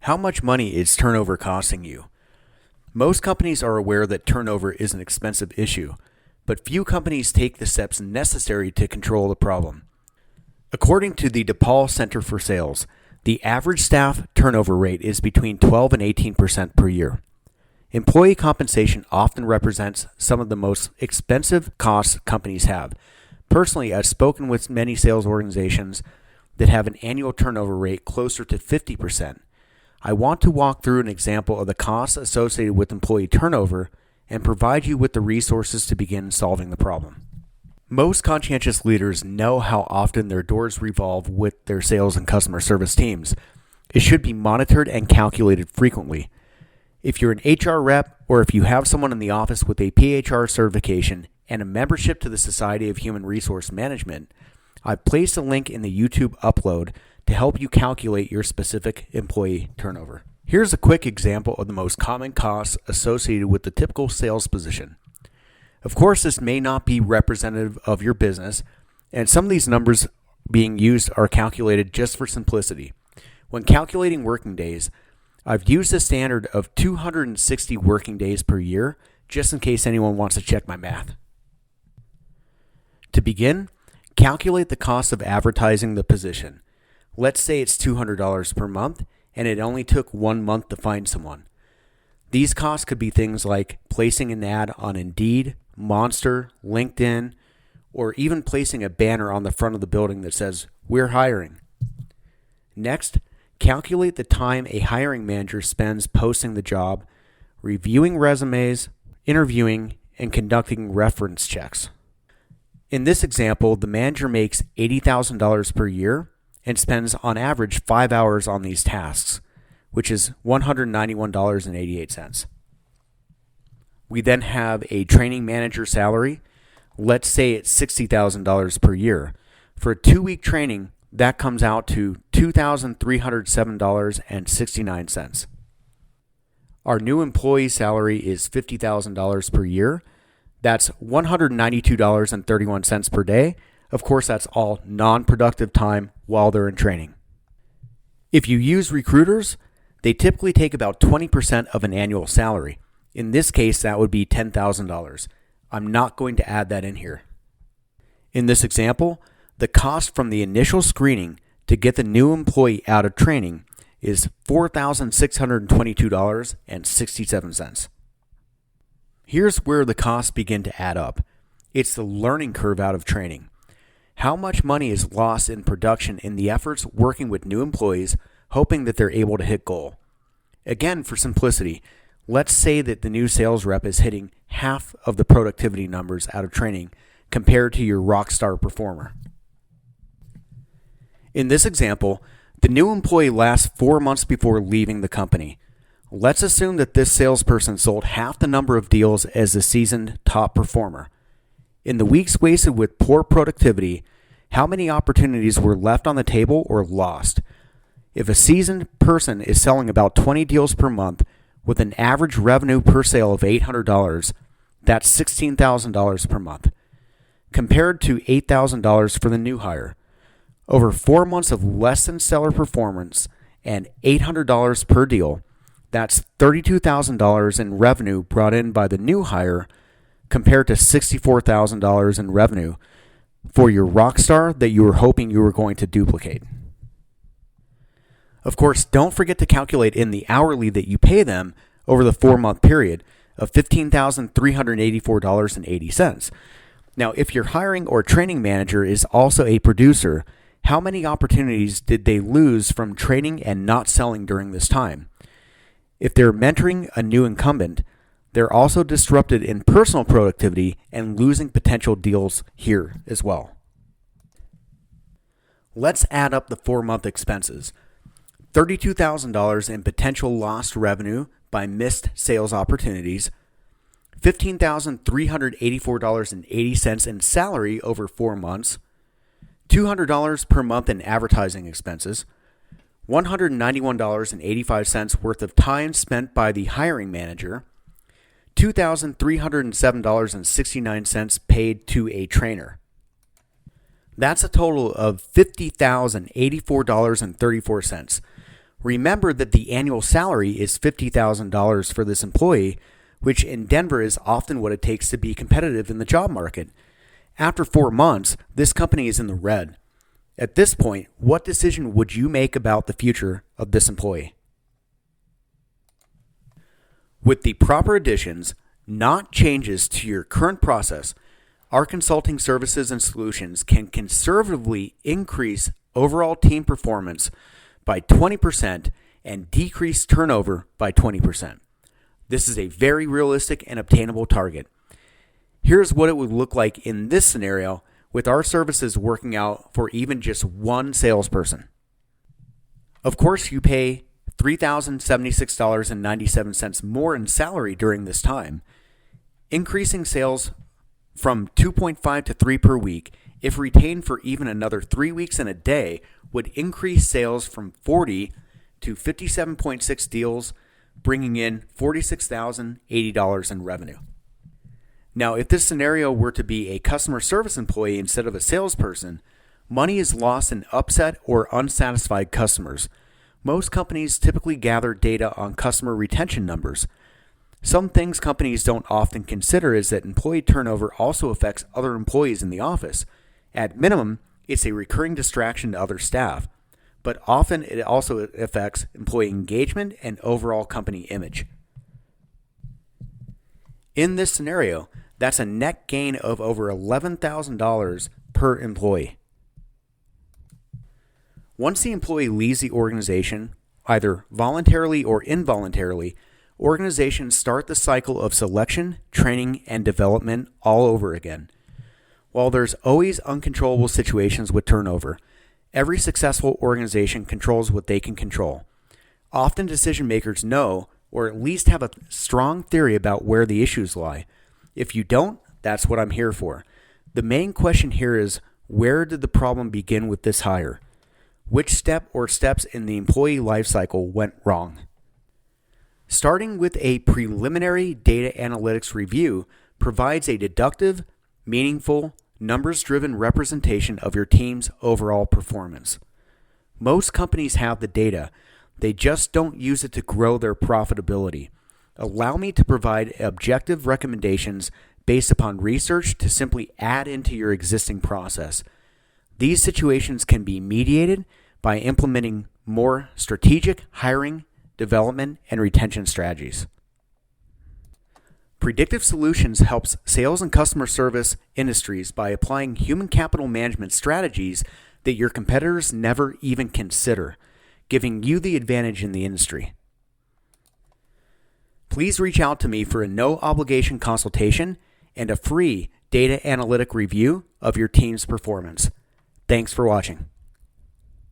How much money is turnover costing you? Most companies are aware that turnover is an expensive issue, but few companies take the steps necessary to control the problem. According to the DePaul Center for Sales, the average staff turnover rate is between 12 and 18% per year. Employee compensation often represents some of the most expensive costs companies have. Personally, I've spoken with many sales organizations that have an annual turnover rate closer to 50%. I want to walk through an example of the costs associated with employee turnover and provide you with the resources to begin solving the problem. Most conscientious leaders know how often their doors revolve with their sales and customer service teams. It should be monitored and calculated frequently. If you're an HR rep or if you have someone in the office with a PHR certification and a membership to the Society of Human Resource Management, I've placed a link in the YouTube upload to help you calculate your specific employee turnover. Here's a quick example of the most common costs associated with the typical sales position. Of course, this may not be representative of your business, and some of these numbers being used are calculated just for simplicity. When calculating working days, I've used a standard of 260 working days per year, just in case anyone wants to check my math. To begin, calculate the cost of advertising the position. Let's say it's $200 per month, and it only took 1 month to find someone. These costs could be things like placing an ad on Indeed, Monster, LinkedIn, or even placing a banner on the front of the building that says, "We're hiring." Next, calculate the time a hiring manager spends posting the job, reviewing resumes, interviewing, and conducting reference checks. In this example, the manager makes $80,000 per year and spends on average 5 hours on these tasks, which is $191.88. We then have a training manager salary. Let's say it's $60,000 per year. For a 2-week training, that comes out to $2,307.69. Our new employee salary is $50,000 per year. That's $192.31 per day. Of course, that's all non-productive time while they're in training. If you use recruiters, they typically take about 20% of an annual salary. In this case, that would be $10,000. I'm not going to add that in here. In this example, the cost from the initial screening to get the new employee out of training is $4,622.67. Here's where the costs begin to add up. It's the learning curve out of training. How much money is lost in production in the efforts working with new employees, hoping that they're able to hit goal? Again, for simplicity, let's say that the new sales rep is hitting half of the productivity numbers out of training compared to your rock star performer. In this example, the new employee lasts 4 months before leaving the company. Let's assume that this salesperson sold half the number of deals as the seasoned top performer. In the weeks wasted with poor productivity, how many opportunities were left on the table or lost? If a seasoned person is selling about 20 deals per month with an average revenue per sale of $800, that's $16,000 per month, compared to $8,000 for the new hire. Over 4 months of less than stellar performance and $800 per deal, that's $32,000 in revenue brought in by the new hire compared to $64,000 in revenue for your rock star that you were hoping you were going to duplicate. Of course, don't forget to calculate in the hourly that you pay them over the 4-month period of $15,384.80. Now, if your hiring or training manager is also a producer, how many opportunities did they lose from training and not selling during this time? If they're mentoring a new incumbent, they're also disrupted in personal productivity and losing potential deals here as well. Let's add up the 4-month expenses. $32,000 in potential lost revenue by missed sales opportunities, $15,384.80 in salary over 4 months, $200 per month in advertising expenses, $191.85 worth of time spent by the hiring manager, $2,307.69 paid to a trainer. That's a total of $50,084.34. Remember that the annual salary is $50,000 for this employee, which in Denver is often what it takes to be competitive in the job market. After 4 months, this company is in the red. At this point, what decision would you make about the future of this employee? With the proper additions, not changes to your current process, our consulting services and solutions can conservatively increase overall team performance by 20% and decrease turnover by 20%. This is a very realistic and obtainable target. Here's what it would look like in this scenario with our services working out for even just one salesperson. Of course, you pay $3,076.97 more in salary during this time. Increasing sales from 2.5 to 3 per week, if retained for even another 3 weeks and a day, would increase sales from 40 to 57.6 deals, bringing in $46,080 in revenue. Now, if this scenario were to be a customer service employee instead of a salesperson, money is lost in upset or unsatisfied customers. Most companies typically gather data on customer retention numbers. Some things companies don't often consider is that employee turnover also affects other employees in the office. At minimum, it's a recurring distraction to other staff, but often it also affects employee engagement and overall company image. In this scenario, that's a net gain of over $11,000 per employee. Once the employee leaves the organization, either voluntarily or involuntarily, organizations start the cycle of selection, training, and development all over again. While there's always uncontrollable situations with turnover, every successful organization controls what they can control. Often decision makers know, or at least have a strong theory about where the issues lie. If you don't, that's what I'm here for. The main question here is, where did the problem begin with this hire? Which step or steps in the employee lifecycle went wrong? Starting with a preliminary data analytics review provides a deductive, meaningful, numbers-driven representation of your team's overall performance. Most companies have the data. They just don't use it to grow their profitability. Allow me to provide objective recommendations based upon research to simply add into your existing process. These situations can be mediated by implementing more strategic hiring, development, and retention strategies. Predictive Solutions helps sales and customer service industries by applying human capital management strategies that your competitors never even consider, giving you the advantage in the industry. Please reach out to me for a no-obligation consultation and a free data analytic review of your team's performance. Thanks for watching.